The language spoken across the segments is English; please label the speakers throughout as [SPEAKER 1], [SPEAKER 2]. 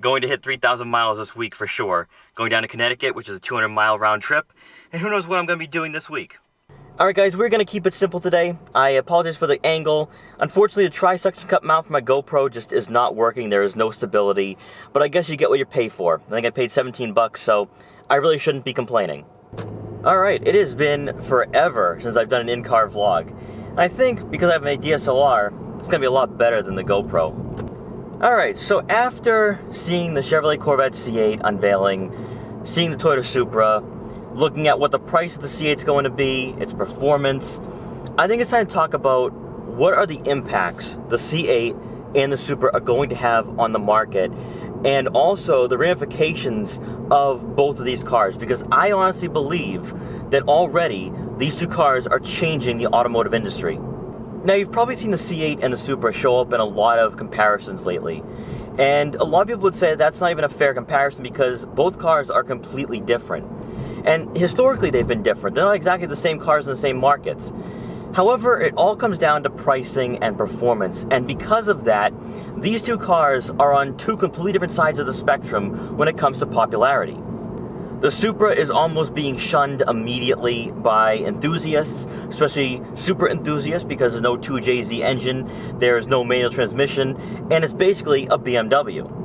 [SPEAKER 1] going to hit 3,000 miles this week for sure. Going down to Connecticut, which is a 200-mile round trip. And who knows what I'm going to be doing this week. Alright guys, we're going to keep it simple today. I apologize for the angle. Unfortunately, the tri-suction cup mount for my GoPro just is not working. There is no stability. But I guess you get what you pay for. I think I paid 17 bucks, so I really shouldn't be complaining. Alright, it has been forever since I've done an in-car vlog. And I think because I have my DSLR, it's going to be a lot better than the GoPro. Alright, so after seeing the Chevrolet Corvette C8 unveiling, seeing the Toyota Supra, looking at what the price of the C8 is going to be, its performance, I think it's time to talk about what are the impacts the C8 and the Supra are going to have on the market, and also the ramifications of both of these cars, because I honestly believe that already these two cars are changing the automotive industry. Now, you've probably seen the C8 and the Supra show up in a lot of comparisons lately, and a lot of people would say that's not even a fair comparison because both cars are completely different. And historically, they've been different. They're not exactly the same cars in the same markets. However, it all comes down to pricing and performance. And because of that, these two cars are on two completely different sides of the spectrum when it comes to popularity. The Supra is almost being shunned immediately by enthusiasts, especially Supra enthusiasts, because there's no 2JZ engine, there's no manual transmission, and it's basically a BMW.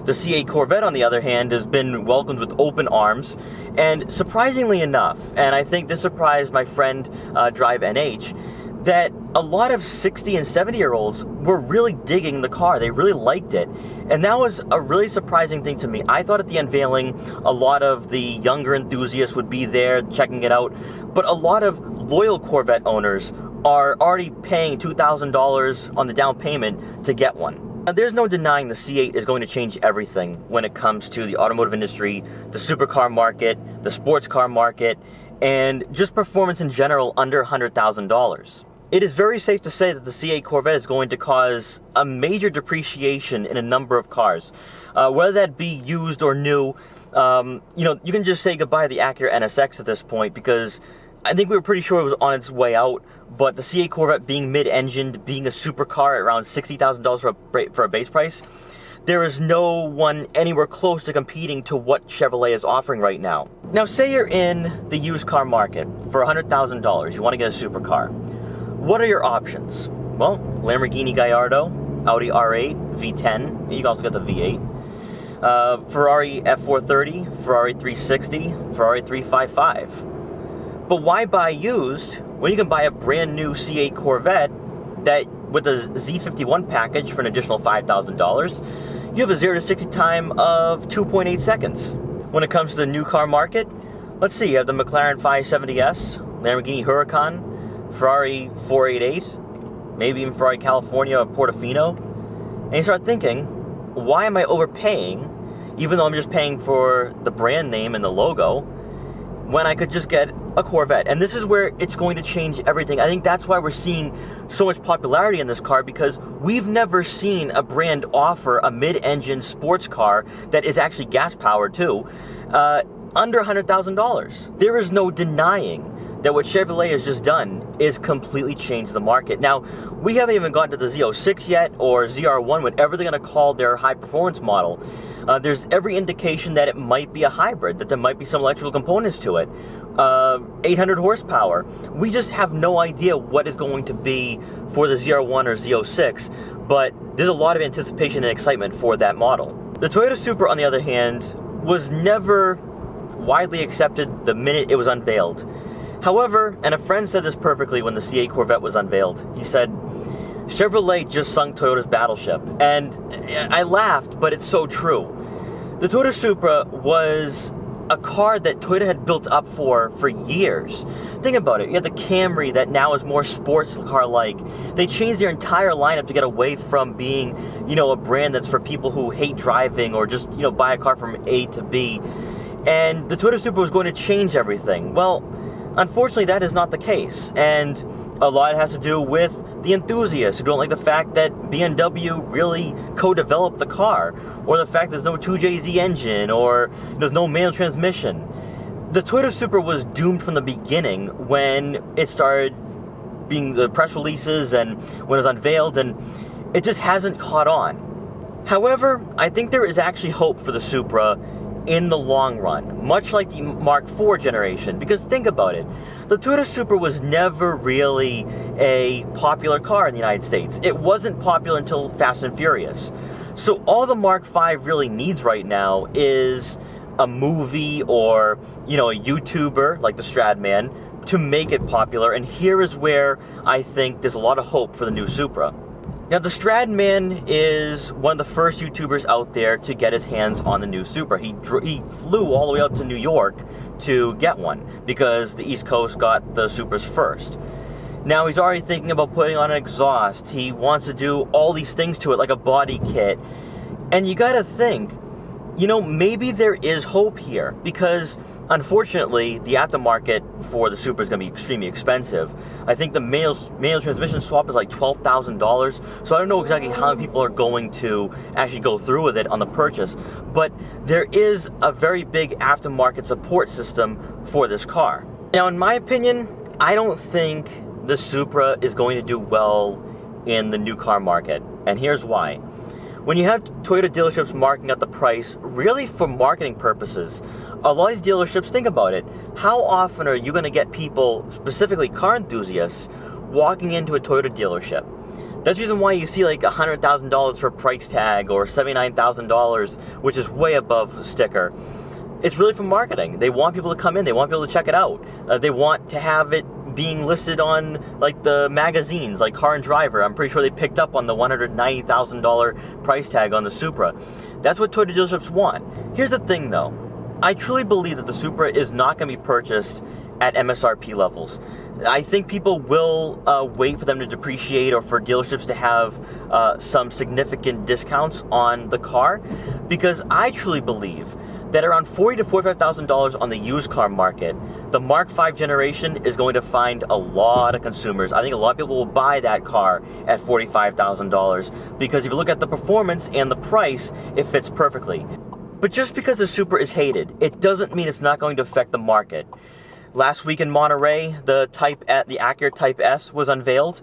[SPEAKER 1] The C8 Corvette, on the other hand, has been welcomed with open arms, and surprisingly enough, and I think this surprised my friend Drive NH, that a lot of 60 and 70-year-olds were really digging the car. They really liked it, and that was a really surprising thing to me. I thought at the unveiling, a lot of the younger enthusiasts would be there checking it out, but a lot of loyal Corvette owners are already paying $2,000 on the down payment to get one. Now, there's no denying the C8 is going to change everything when it comes to the automotive industry, the supercar market, the sports car market, and just performance in general under $100,000. It is very safe to say that the C8 Corvette is going to cause a major depreciation in a number of cars. Whether that be used or new, you can just say goodbye to the Acura NSX at this point, because I think we were pretty sure it was on its way out, but the C8 Corvette being mid-engined, being a supercar at around $60,000 for a base price, there is no one anywhere close to competing to what Chevrolet is offering right now. Now, say you're in the used car market for $100,000, you want to get a supercar. What are your options? Well, Lamborghini Gallardo, Audi R8, V10, you can also get the V8, Ferrari F430, Ferrari 360, Ferrari 355. But why buy used when you can buy a brand new C8 Corvette that, with a Z51 package for an additional $5,000, you have a 0 to 60 time of 2.8 seconds. When it comes to the new car market, let's see, you have the McLaren 570S, Lamborghini Huracan, Ferrari 488, maybe even Ferrari California or Portofino, and you start thinking, why am I overpaying, even though I'm just paying for the brand name and the logo, when I could just get a Corvette? And this is where it's going to change everything. I think that's why we're seeing so much popularity in this car, because we've never seen a brand offer a mid-engine sports car that is actually gas-powered too, under $100,000. There is no denying that what Chevrolet has just done is completely changed the market. Now, we haven't even gotten to the Z06 yet, or ZR1, whatever they're going to call their high-performance model. There's every indication that it might be a hybrid, that there might be some electrical components to it. 800 horsepower. We just have no idea what is going to be for the ZR1 or Z06, but there's a lot of anticipation and excitement for that model. The Toyota Supra, on the other hand, was never widely accepted the minute it was unveiled. However, and a friend said this perfectly when the C8 Corvette was unveiled, he said, Chevrolet just sunk Toyota's battleship. And I laughed, but it's so true. The Toyota Supra was a car that Toyota had built up for years. Think about it. You had the Camry that now is more sports car-like. They changed their entire lineup to get away from being, a brand that's for people who hate driving or just, buy a car from A to B. And the Toyota Supra was going to change everything. Well, unfortunately, that is not the case, and a lot has to do with the enthusiasts who don't like the fact that BMW really co-developed the car, or the fact there's no 2JZ engine, or there's no manual transmission. The Toyota Supra was doomed from the beginning when it started being the press releases and when it was unveiled, and it just hasn't caught on. However, I think there is actually hope for the Supra in the long run, much like the Mark IV generation, because think about it. The Toyota Supra was never really a popular car in the United States. It wasn't popular until Fast and Furious. So all the Mark V really needs right now is a movie or, a YouTuber like the Stradman to make it popular, and here is where I think there's a lot of hope for the new Supra. Now, the Stradman is one of the first YouTubers out there to get his hands on the new Supra. He flew all the way out to New York to get one because the East Coast got the Supras first. Now, he's already thinking about putting on an exhaust. He wants to do all these things to it, like a body kit. And you gotta think, maybe there is hope here, because unfortunately, the aftermarket for the Supra is going to be extremely expensive. I think the manual transmission swap is like $12,000, so I don't know exactly how many people are going to actually go through with it on the purchase, but there is a very big aftermarket support system for this car. Now, in my opinion, I don't think the Supra is going to do well in the new car market, and here's why. When you have Toyota dealerships marking up the price really for marketing purposes, a lot of these dealerships, think about it, how often are you going to get people, specifically car enthusiasts, walking into a Toyota dealership? That's the reason why you see like $100,000 for a price tag or $79,000, which is way above the sticker. It's really for marketing. They want people to come in, they want people to check it out. They want to have it being listed on like the magazines like Car and Driver. I'm pretty sure they picked up on the $190,000 price tag on the Supra. That's what Toyota dealerships want. Here's the thing though, I truly believe that the Supra is not going to be purchased at MSRP levels. I think people will wait for them to depreciate or for dealerships to have some significant discounts on the car, because I truly believe that around $40,000 to $45,000 on the used car market, the Mark V generation is going to find a lot of consumers. I think a lot of people will buy that car at $45,000 because if you look at the performance and the price, it fits perfectly. But just because the Supra is hated, it doesn't mean it's not going to affect the market. Last week in Monterey, the Acura Type S was unveiled,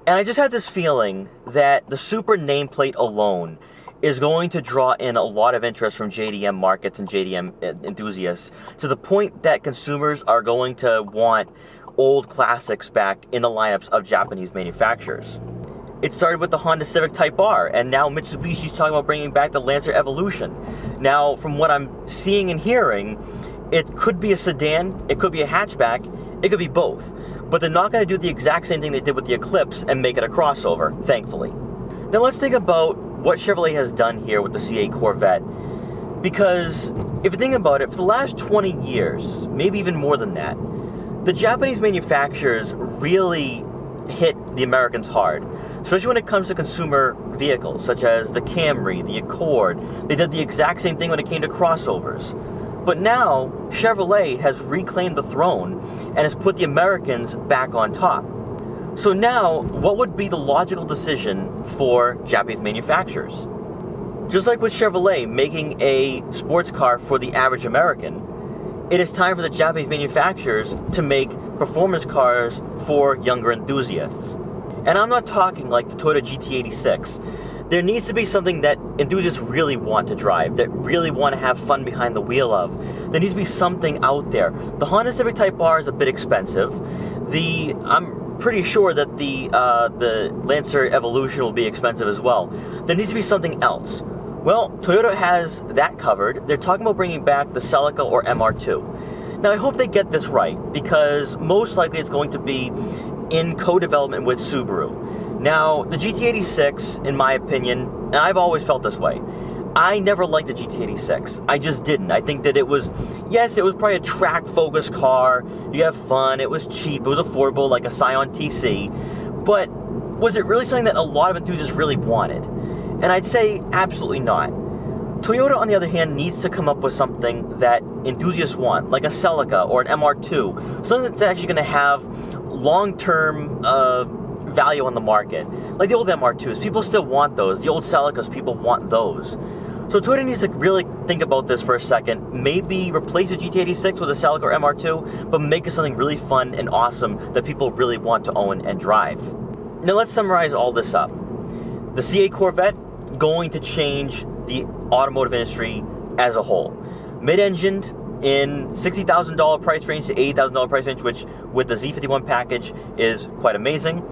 [SPEAKER 1] and I just had this feeling that the Supra nameplate alone is going to draw in a lot of interest from JDM markets and JDM enthusiasts, to the point that consumers are going to want old classics back in the lineups of Japanese manufacturers. It started with the Honda Civic Type R, and now Mitsubishi's talking about bringing back the Lancer Evolution. Now, from what I'm seeing and hearing, it could be a sedan, it could be a hatchback, it could be both. But they're not going to do the exact same thing they did with the Eclipse and make it a crossover, thankfully. Now let's think about what Chevrolet has done here with the C8 Corvette. Because if you think about it, for the last 20 years, maybe even more than that, the Japanese manufacturers really hit the Americans hard, especially when it comes to consumer vehicles such as the Camry, the Accord. They did the exact same thing when it came to crossovers. But now, Chevrolet has reclaimed the throne and has put the Americans back on top. So now, what would be the logical decision for Japanese manufacturers? Just like with Chevrolet making a sports car for the average American, it is time for the Japanese manufacturers to make performance cars for younger enthusiasts. And I'm not talking like the Toyota GT86. There needs to be something that enthusiasts really want to drive, that really want to have fun behind the wheel of. There needs to be something out there. The Honda Civic Type R is a bit expensive. I'm pretty sure that the Lancer Evolution will be expensive as well. There needs to be something else. Well, Toyota has that covered. They're talking about bringing back the Celica or MR2. Now, I hope they get this right, because most likely it's going to be in co-development with Subaru. Now, the GT86, in my opinion, and I've always felt this way, I never liked the GT86. I just didn't. I think that it was, yes, it was probably a track-focused car. You have fun. It was cheap. It was affordable, like a Scion TC. But was it really something that a lot of enthusiasts really wanted? And I'd say absolutely not. Toyota, on the other hand, needs to come up with something that enthusiasts want, like a Celica or an MR2, something that's actually going to have long-term value on the market. Like the old MR2s, people still want those. The old Celicas, people want those. So Toyota needs to really think about this for a second. Maybe replace the GT86 with a Celica or MR2, but make it something really fun and awesome that people really want to own and drive. Now let's summarize all this up. The C8 Corvette going to change the automotive industry as a whole. Mid-engined in $60,000 price range to $80,000 price range, which with the Z51 package is quite amazing.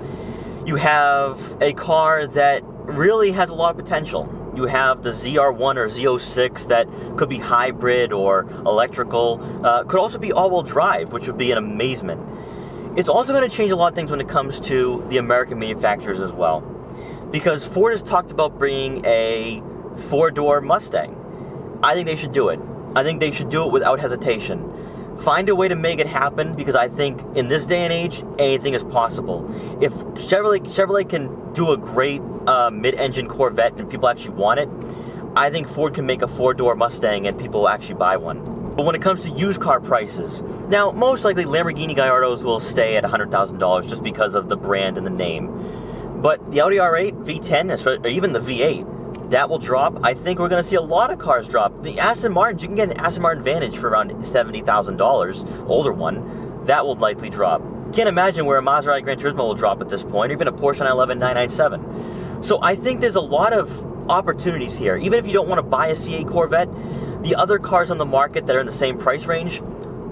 [SPEAKER 1] You have a car that really has a lot of potential. You have the ZR1 or Z06 that could be hybrid or electrical, could also be all-wheel drive, which would be an amazement. It's also going to change a lot of things when it comes to the American manufacturers as well, because Ford has talked about bringing a four-door Mustang. I think they should do it. I think they should do it without hesitation. Find a way to make it happen, because I think in this day and age, anything is possible. If Chevrolet can do a great mid-engine Corvette and people actually want it, I think Ford can make a four-door Mustang and people will actually buy one. But when it comes to used car prices, now most likely Lamborghini Gallardos will stay at $100,000 just because of the brand and the name. But the Audi R8, V10, or even the V8, that will drop. I think we're going to see a lot of cars drop. The Aston Martins, you can get an Aston Martin Vantage for around $70,000, older one. That will likely drop. Can't imagine where a Maserati Gran Turismo will drop at this point, or even a Porsche 911 997. So I think there's a lot of opportunities here. Even if you don't want to buy a C8 Corvette, the other cars on the market that are in the same price range,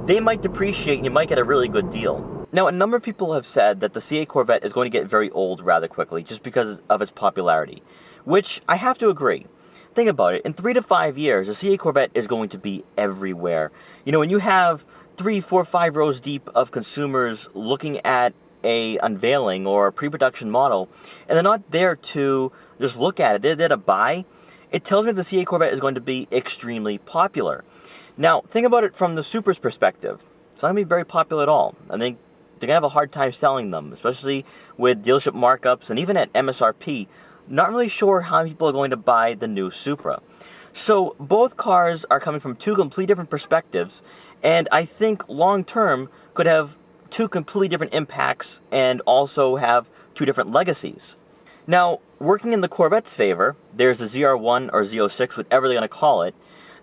[SPEAKER 1] they might depreciate and you might get a really good deal. Now, a number of people have said that the C8 Corvette is going to get very old rather quickly just because of its popularity, which I have to agree. Think about it. In 3 to 5 years, the C8 Corvette is going to be everywhere. You know, when you have 3, 4, 5 rows deep of consumers looking at a unveiling or a pre-production model, and they're not there to just look at it, they're there to buy, it tells me the C8 Corvette is going to be extremely popular. Now, think about it from the Supra's perspective. It's not going to be very popular at all. I think they're going to have a hard time selling them, especially with dealership markups, and even at MSRP, not really sure how people are going to buy the new Supra. So both cars are coming from two completely different perspectives, and I think long-term could have two completely different impacts and also have two different legacies. Now, working in the Corvette's favor, there's a ZR1 or Z06, whatever they're going to call it.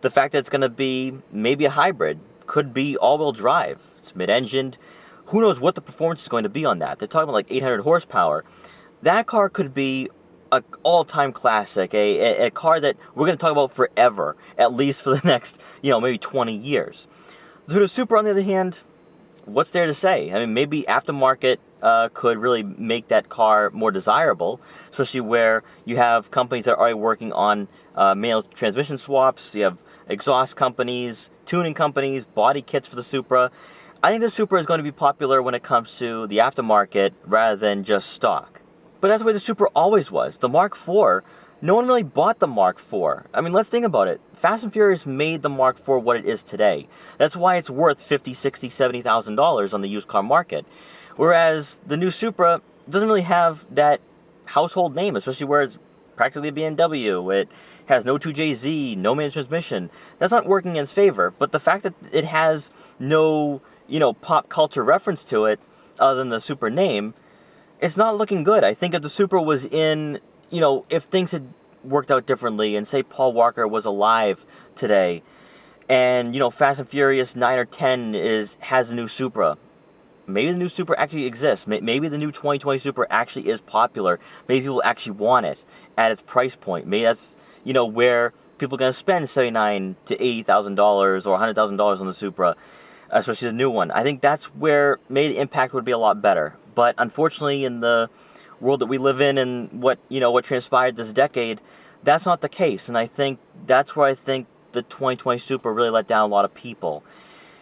[SPEAKER 1] The fact that it's going to be maybe a hybrid, could be all-wheel drive, it's mid-engined. Who knows what the performance is going to be on that? They're talking about like 800 horsepower. That car could be an all-time classic, a car that we're going to talk about forever, at least for the next, maybe 20 years. The Supra, on the other hand, what's there to say? I mean, maybe aftermarket could really make that car more desirable, especially where you have companies that are already working on manual transmission swaps, you have exhaust companies, tuning companies, body kits for the Supra. I think the Supra is going to be popular when it comes to the aftermarket rather than just stock. But that's the way the Supra always was. The Mark IV, no one really bought the Mark IV. I mean, let's think about it. Fast and Furious made the Mark IV what it is today. That's why it's worth $50,000, $60,000, $70,000 on the used car market. Whereas the new Supra doesn't really have that household name, especially where it's practically a BMW. It has no 2JZ, no manual transmission. That's not working in its favor. But the fact that it has no, pop culture reference to it, other than the Supra name, it's not looking good. I think if the Supra was in, if things had worked out differently, and say Paul Walker was alive today, and, Fast and Furious 9 or 10 has a new Supra, maybe the new Supra actually exists. Maybe the new 2020 Supra actually is popular. Maybe people actually want it at its price point. Maybe that's, where people are going to spend $79,000 to $80,000 or $100,000 on the Supra, especially the new one. I think that's where maybe the impact would be a lot better. But unfortunately, in the world that we live in and what transpired this decade, that's not the case. And I think that's where I think the 2020 Supra really let down a lot of people.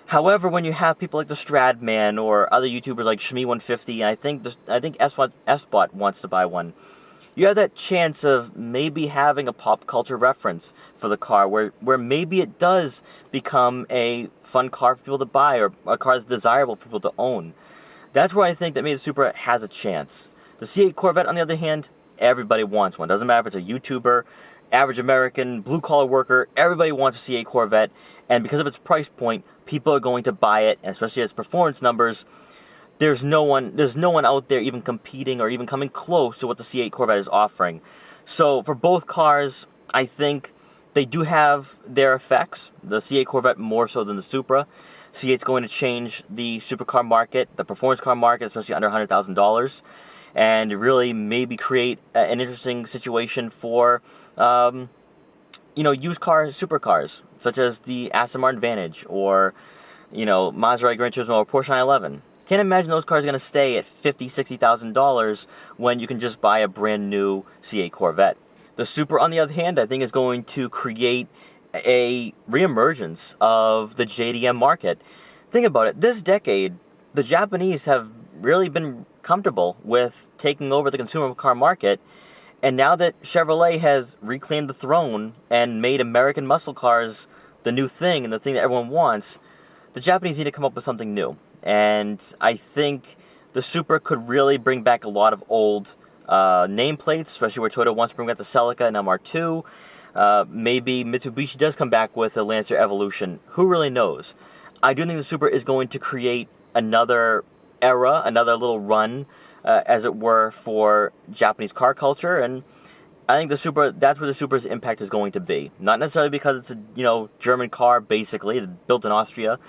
[SPEAKER 1] However, when you have people like the Stradman or other YouTubers like Shmee150, and I think S-Bot wants to buy one, you have that chance of maybe having a pop culture reference for the car where maybe it does become a fun car for people to buy, or a car that's desirable for people to own. That's where I think that maybe the Supra has a chance. The C8 Corvette, on the other hand, everybody wants one. Doesn't matter if it's a YouTuber, average American, blue-collar worker, everybody wants a C8 Corvette, and because of its price point, people are going to buy it, and especially its performance numbers. There's no one out there even competing or even coming close to what the C8 Corvette is offering. So for both cars, I think they do have their effects. The C8 Corvette more so than the Supra. C8's going to change the supercar market, the performance car market, especially under $100,000. and really maybe create an interesting situation for, used car supercars, such as the Aston Martin Vantage, or, Maserati Gran Turismo, or Porsche 911. Can't imagine those cars are going to stay at $50,000, $60,000 when you can just buy a brand new C8 Corvette. The Supra, on the other hand, I think is going to create a reemergence of the JDM market. Think about it. This decade, the Japanese have really been comfortable with taking over the consumer car market, and now that Chevrolet has reclaimed the throne and made American muscle cars the new thing and the thing that everyone wants, the Japanese need to come up with something new. And I think the Supra could really bring back a lot of old nameplates, especially where Toyota wants to bring back the Celica and MR2. Maybe Mitsubishi does come back with a Lancer Evolution. Who really knows? I do think the Supra is going to create another era, another little run, as it were, for Japanese car culture. And I think the Supra, that's where the Supra's impact is going to be. Not necessarily because it's a, German car, basically. It's built in Austria.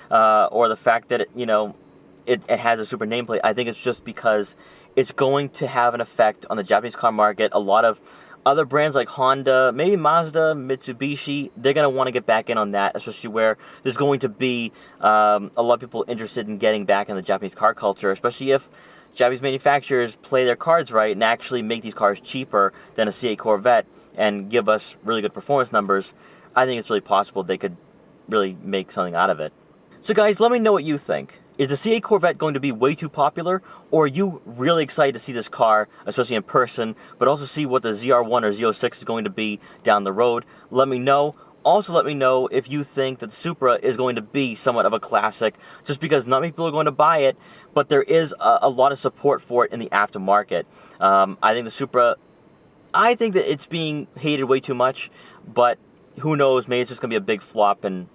[SPEAKER 1] Or the fact that it has a Supra nameplate. I think it's just because it's going to have an effect on the Japanese car market. A lot of other brands like Honda, maybe Mazda, Mitsubishi, they're going to want to get back in on that, especially where there's going to be a lot of people interested in getting back in the Japanese car culture, especially if Japanese manufacturers play their cards right and actually make these cars cheaper than a C8 Corvette and give us really good performance numbers. I think it's really possible they could really make something out of it. So guys, let me know what you think. Is the C8 Corvette going to be way too popular, or are you really excited to see this car, especially in person, but also see what the ZR1 or Z06 is going to be down the road? Let me know. Also let me know if you think that the Supra is going to be somewhat of a classic, just because not many people are going to buy it, but there is a lot of support for it in the aftermarket. I think the Supra, I think that it's being hated way too much, but who knows, maybe it's just going to be a big flop, and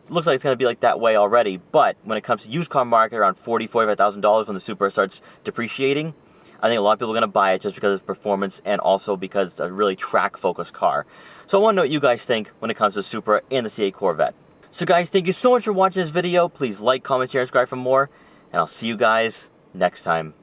[SPEAKER 1] looks like it's going to be like that way already. But when it comes to used car market, around $40,000, $45,000 when the Supra starts depreciating, I think a lot of people are going to buy it just because of its performance and also because it's a really track-focused car. So I want to know what you guys think when it comes to the Supra and the C8 Corvette. So guys, thank you so much for watching this video. Please like, comment, share, and subscribe for more. And I'll see you guys next time.